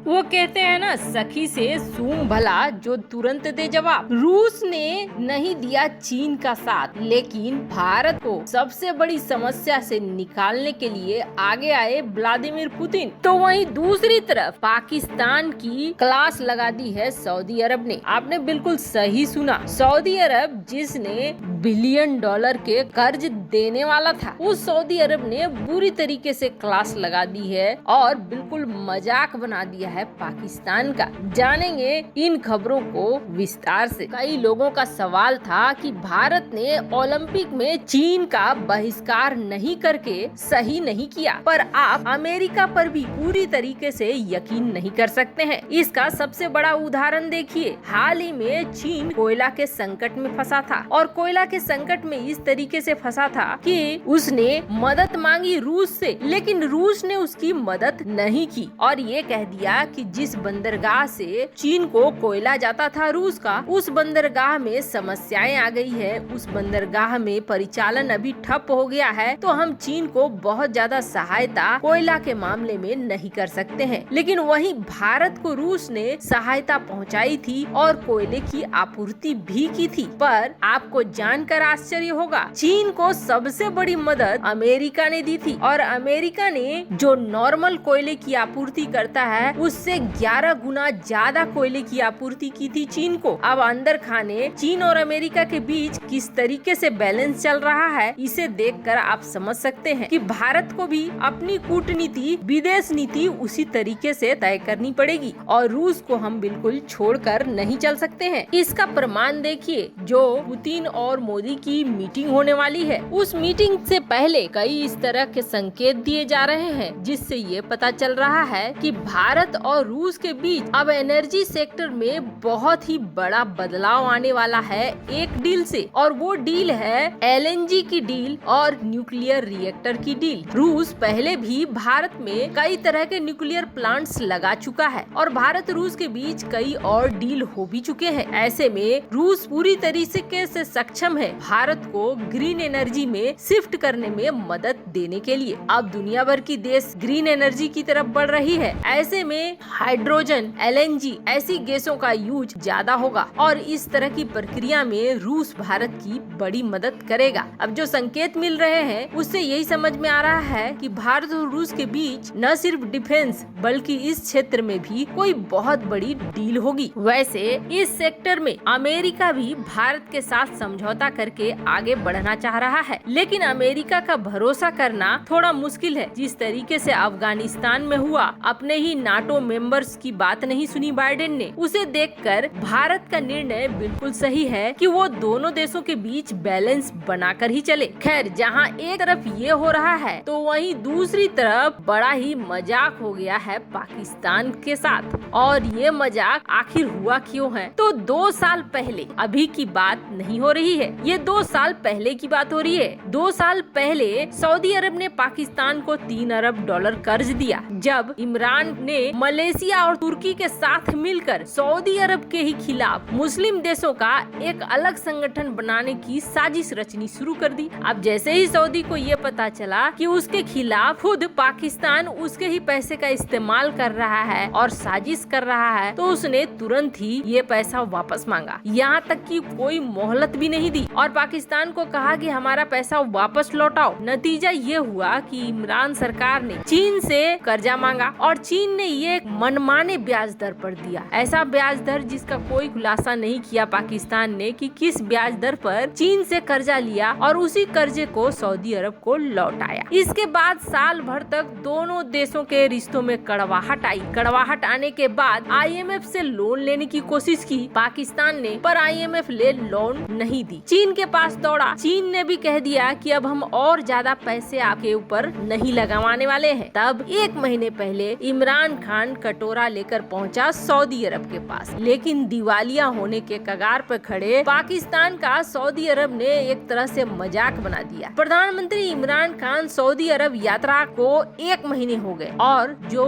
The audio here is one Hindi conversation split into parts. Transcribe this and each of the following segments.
वो कहते हैं ना, सखी से सूंघ भला जो तुरंत दे जवाब। रूस ने नहीं दिया चीन का साथ, लेकिन भारत को सबसे बड़ी समस्या से निकालने के लिए आगे आए व्लादिमीर पुतिन। तो वहीं दूसरी तरफ पाकिस्तान की क्लास लगा दी है सऊदी अरब ने। आपने बिल्कुल सही सुना, सऊदी अरब जिसने बिलियन डॉलर के कर्ज देने वाला था, उस सऊदी अरब ने बुरी तरीके से क्लास लगा दी है और बिल्कुल मजाक बना दिया है पाकिस्तान का। जानेंगे इन खबरों को विस्तार से। कई लोगों का सवाल था कि भारत ने ओलंपिक में चीन का बहिष्कार नहीं करके सही नहीं किया, पर आप अमेरिका पर भी पूरी तरीके से यकीन नहीं कर सकते हैं। इसका सबसे बड़ा उदाहरण देखिए, हाल ही में चीन कोयला के संकट में फंसा था और कोयला के संकट में इस तरीके से फंसा था कि उसने मदद मांगी रूस से, लेकिन रूस ने उसकी मदद नहीं की और ये कह दिया कि जिस बंदरगाह से चीन को कोयला जाता था रूस का, उस बंदरगाह में समस्याएं आ गई है, उस बंदरगाह में परिचालन अभी ठप हो गया है, तो हम चीन को बहुत ज्यादा सहायता कोयला के मामले में नहीं कर सकते हैं। लेकिन वहीं भारत को रूस ने सहायता पहुंचाई थी और कोयले की आपूर्ति भी की थी। पर आपको जानकर आश्चर्य होगा, चीन को सबसे बड़ी मदद अमेरिका ने दी थी और अमेरिका ने जो नॉर्मल कोयले की आपूर्ति करता है उससे 11 गुना ज्यादा कोयले की आपूर्ति की थी चीन को। अब अंदर खाने चीन और अमेरिका के बीच किस तरीके से बैलेंस चल रहा है, इसे देखकर आप समझ सकते हैं कि भारत को भी अपनी कूटनीति, विदेश नीति उसी तरीके से तय करनी पड़ेगी और रूस को हम बिल्कुल छोड़कर नहीं चल सकते हैं। इसका प्रमाण देखिए, जो पुतिन और मोदी की मीटिंग होने वाली है, उस मीटिंग से पहले कई इस तरह के संकेत दिए जा रहे हैं, जिससे ये पता चल रहा है कि भारत और रूस के बीच अब एनर्जी सेक्टर में बहुत ही बड़ा बदलाव आने वाला है एक डील से, और वो डील है एलएनजी की डील और न्यूक्लियर रिएक्टर की डील। रूस पहले भी भारत में कई तरह के न्यूक्लियर प्लांट्स लगा चुका है और भारत रूस के बीच कई और डील हो भी चुके हैं। ऐसे में रूस पूरी तरीके से सक्षम है भारत को ग्रीन एनर्जी में शिफ्ट करने में मदद देने के लिए। अब दुनिया भर की देश ग्रीन एनर्जी की तरफ बढ़ रही है, ऐसे में हाइड्रोजन, एलएनजी ऐसी गैसों का यूज ज्यादा होगा और इस तरह की प्रक्रिया में रूस भारत की बड़ी मदद करेगा। अब जो संकेत मिल रहे हैं उससे यही समझ में आ रहा है कि भारत और रूस के बीच न सिर्फ डिफेंस बल्कि इस क्षेत्र में भी कोई बहुत बड़ी डील होगी। वैसे इस सेक्टर में अमेरिका भी भारत के साथ समझौता करके आगे बढ़ना चाह रहा है, लेकिन अमेरिका का भरोसा करना थोड़ा मुश्किल है। जिस तरीके से अफगानिस्तान में हुआ, अपने ही नाटो मेंबर्स की बात नहीं सुनी बाइडेन ने, उसे देखकर भारत का निर्णय बिल्कुल सही है कि वो दोनों देशों के बीच बैलेंस बनाकर ही चले। खैर, जहां एक तरफ ये हो रहा है तो वहीं दूसरी तरफ बड़ा ही मजाक हो गया है पाकिस्तान के साथ। और ये मजाक आखिर हुआ क्यों है? तो 2 साल पहले, अभी की बात नहीं हो रही है, ये 2 साल पहले की बात हो रही है। 2 साल पहले सऊदी अरब ने पाकिस्तान को $3 अरब कर्ज दिया, जब इमरान ने मलेशिया और तुर्की के साथ मिलकर सऊदी अरब के ही खिलाफ मुस्लिम देशों का एक अलग संगठन बनाने की साजिश रचनी शुरू कर दी। अब जैसे ही सऊदी को ये पता चला कि उसके खिलाफ खुद पाकिस्तान उसके ही पैसे का इस्तेमाल कर रहा है और साजिश कर रहा है, तो उसने तुरंत ही ये पैसा वापस मांगा। यहाँ तक कि कोई मोहलत भी नहीं दी और पाकिस्तान को कहा कि हमारा पैसा वापस लौटाओ। नतीजा ये हुआ कि इमरान सरकार ने चीन से कर्जा मांगा और चीन ने ये मनमाने ब्याज दर पर दिया। ऐसा ब्याज दर जिसका कोई खुलासा नहीं किया पाकिस्तान ने कि किस ब्याज दर पर चीन से कर्जा लिया और उसी कर्जे को सऊदी अरब को लौटाया। इसके बाद साल भर तक दोनों देशों के रिश्तों में कड़वाहट आई। कड़वाहट आने के बाद IMF से लोन लेने की कोशिश की पाकिस्तान ने, पर IMF ले लोन नहीं दी। चीन के पास दौड़ा, चीन ने भी कह दिया कि अब हम और ज्यादा पैसे आपके ऊपर नहीं लगाने वाले हैं। तब 1 महीने पहले इमरान खान कटोरा लेकर पहुंचा सऊदी अरब के पास, लेकिन दिवालिया होने के कगार पर खड़े पाकिस्तान का सऊदी अरब ने एक तरह से मजाक बना दिया। प्रधानमंत्री इमरान खान सऊदी अरब यात्रा को 1 महीने हो गए और जो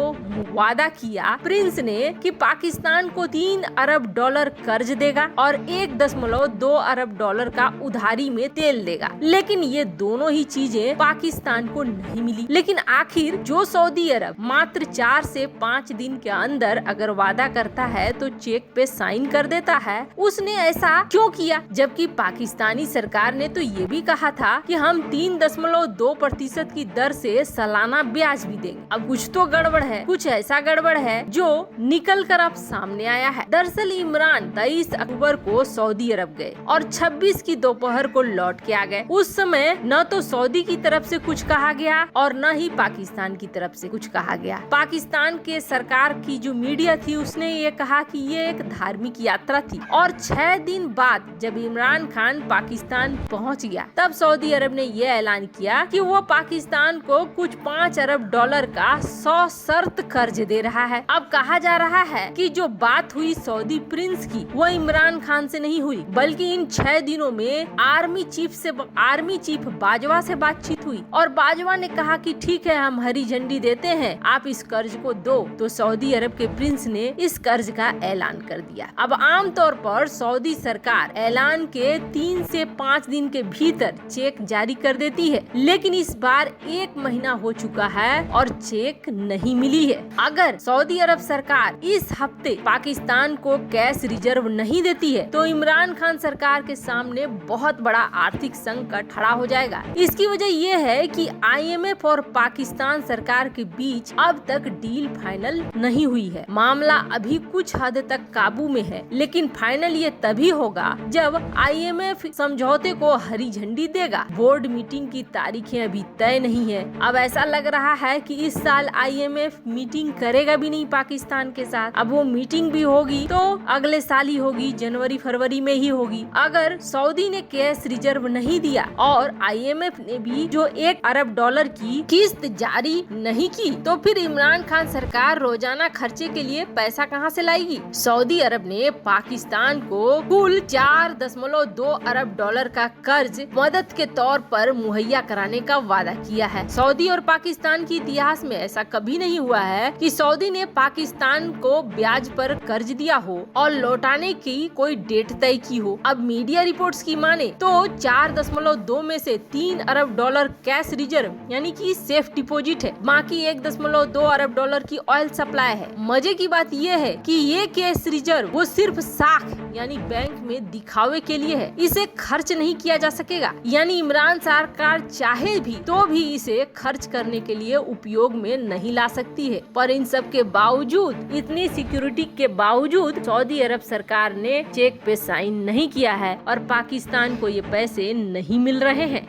वादा किया प्रिंस ने कि पाकिस्तान को $3 अरब कर्ज देगा और $1.2 अरब का उधारी में तेल देगा, लेकिन ये दोनों ही चीजें पाकिस्तान को नहीं मिली। लेकिन आखिर जो सऊदी अरब मात्र 4 से 5 5 दिन के अंदर अगर वादा करता है तो चेक पे साइन कर देता है। उसने ऐसा क्यों किया, जबकि पाकिस्तानी सरकार ने तो ये भी कहा था कि हम 3.2% की दर से सालाना ब्याज भी देंगे। अब कुछ तो गड़बड़ है, कुछ ऐसा गड़बड़ है जो निकल कर अब सामने आया है। दरअसल इमरान 23 अक्टूबर को सऊदी अरब गए और 26 की दोपहर को लौट के आ गए। उस समय न तो सऊदी की तरफ से कुछ कहा गया और न ही पाकिस्तान की तरफ से कुछ कहा गया। पाकिस्तान के सरकार की जो मीडिया थी उसने ये कहा कि ये एक धार्मिक यात्रा थी और 6 दिन बाद जब इमरान खान पाकिस्तान पहुंच गया तब सऊदी अरब ने ये ऐलान किया कि वो पाकिस्तान को कुछ 5 अरब डॉलर का 100 शर्त कर्ज दे रहा है। अब कहा जा रहा है कि जो बात हुई सऊदी प्रिंस की वो इमरान खान से नहीं हुई, बल्कि इन 6 दिनों में आर्मी चीफ बाजवा से बातचीत हुई और बाजवा ने कहा कि ठीक है हम हरी झंडी देते हैं, आप इस कर्ज को दो। तो सऊदी अरब के प्रिंस ने इस कर्ज का ऐलान कर दिया। अब आमतौर पर सऊदी सरकार ऐलान के 3 से 5 दिन के भीतर चेक जारी कर देती है, लेकिन इस बार 1 महीना हो चुका है और चेक नहीं मिली है। अगर सऊदी अरब सरकार इस हफ्ते पाकिस्तान को कैश रिजर्व नहीं देती है तो इमरान खान सरकार के सामने बहुत बड़ा आर्थिक संकट खड़ा हो जाएगा। इसकी वजह यह है कि IMF और पाकिस्तान सरकार के बीच अब तक डील फाइनल नहीं हुई है। मामला अभी कुछ हद तक काबू में है, लेकिन फाइनल ये तभी होगा जब IMF समझौते को हरी झंडी देगा। बोर्ड मीटिंग की तारीखें अभी तय नहीं है। अब ऐसा लग रहा है कि इस साल IMF मीटिंग करेगा भी नहीं पाकिस्तान के साथ। अब वो मीटिंग भी होगी तो अगले साल ही होगी, जनवरी फरवरी में ही होगी। अगर सऊदी ने कैश रिजर्व नहीं दिया और IMF ने भी जो 1 अरब डॉलर की किस्त जारी नहीं की तो फिर इमरान खान सरकार रोजाना खर्चे के लिए पैसा कहां से लाएगी। सऊदी अरब ने पाकिस्तान को कुल 4.2 अरब डॉलर का कर्ज मदद के तौर पर मुहैया कराने का वादा किया है। सऊदी और पाकिस्तान के इतिहास में ऐसा कभी नहीं हुआ है कि सऊदी ने पाकिस्तान को ब्याज पर कर्ज दिया हो और लौटाने की कोई डेट तय की हो। अब मीडिया रिपोर्ट्स की माने तो 4.2 में से 3 अरब डॉलर कैश रिजर्व यानी कि सेफ डिपॉजिट है, बाकी 1.2 अरब डॉलर की ऑयल सप्लाई है। मजे की बात यह है कि ये कैश रिजर्व वो सिर्फ साख यानी बैंक में दिखावे के लिए है, इसे खर्च नहीं किया जा सकेगा। यानी इमरान सरकार चाहे भी तो भी इसे खर्च करने के लिए उपयोग में नहीं ला सकती है। पर इन सब के बावजूद, इतनी सिक्योरिटी के बावजूद सऊदी अरब सरकार ने चेक पे साइन नहीं किया है और पाकिस्तान को ये पैसे नहीं मिल रहे हैं।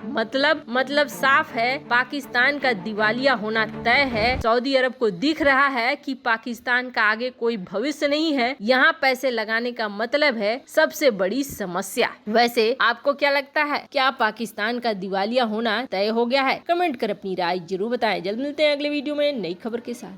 मतलब साफ है, पाकिस्तान का दिवालिया होना तय है। सऊदी अरब को दिख रहा है कि पाकिस्तान का आगे कोई भविष्य नहीं है। यहाँ पैसे लगाने का मतलब है सबसे बड़ी समस्या। वैसे आपको क्या लगता है, क्या पाकिस्तान का दिवालिया होना तय हो गया है? कमेंट कर अपनी राय जरूर बताएं। जल्द मिलते हैं अगले वीडियो में नई खबर के साथ।